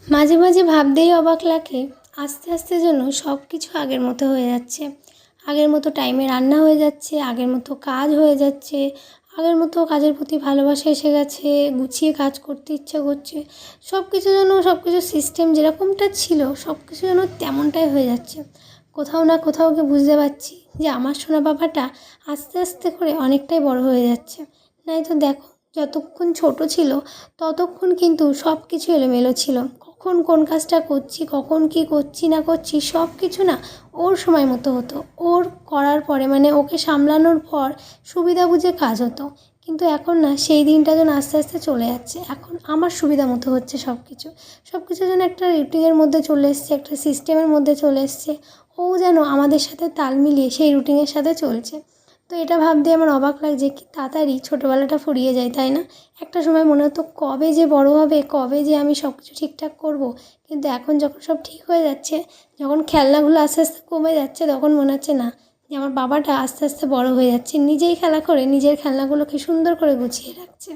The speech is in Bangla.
মাঝে মাঝে ভাবতেই অবাক লাগে, আস্তে আস্তে যেন সব কিছু আগের মতো হয়ে যাচ্ছে। আগের মতো টাইমে রান্না হয়ে যাচ্ছে, আগের মতো কাজ হয়ে যাচ্ছে, আগের মতো কাজের প্রতি ভালোবাসা এসে গেছে, গুছিয়ে কাজ করতে ইচ্ছা করছে। সব কিছু যেন সব কিছু সিস্টেম যেরকমটা ছিল সব কিছু যেন তেমনটাই হয়ে যাচ্ছে। কোথাও না কোথাও গিয়ে বুঝতে পারছি যে আমার সোনা বাবাটা আস্তে আস্তে করে অনেকটাই বড় হয়ে যাচ্ছে। নয়তো দেখো, যতক্ষণ ছোট ছিল ততক্ষণ কিন্তু সব কিছু এলোমেলো ছিল। কখন কোন কাজটা করছি, কখন কী করছি না করছি সব কিছু না ওর সময় মতো হতো। ওর করার পরে মানে ওকে সামলানোর পর সুবিধা বুঝে কাজ হতো। কিন্তু এখন না, সেই দিনটা যেন আস্তে আস্তে চলে যাচ্ছে। এখন আমার সুবিধা মতো হচ্ছে সব কিছু। সব কিছু যেন একটা রুটিনের মধ্যে চলে এসছে, একটা সিস্টেমের মধ্যে চলে এসছে। ও যেন আমাদের সাথে তাল মিলিয়ে সেই রুটিনের সাথে চলছে। তো এটা ভাবতে আমার অবাক লাগছে, কি তাড়াতাড়ি ছোটোবেলাটা ফুরিয়ে যায়, তাই না? একটা সময় মনে হতো কবে যে বড় হবে, কবে যে আমি সব কিছু ঠিকঠাক করব। কিন্তু এখন যখন সব ঠিক হয়ে যাচ্ছে, যখন খেলনাগুলো আস্তে আস্তে কমে যাচ্ছে, তখন মনে হচ্ছে না, যে আমার বাবাটা আস্তে আস্তে বড় হয়ে যাচ্ছে, নিজেই খেলা করে নিজের খেলনাগুলোকে সুন্দর করে গুছিয়ে রাখছে।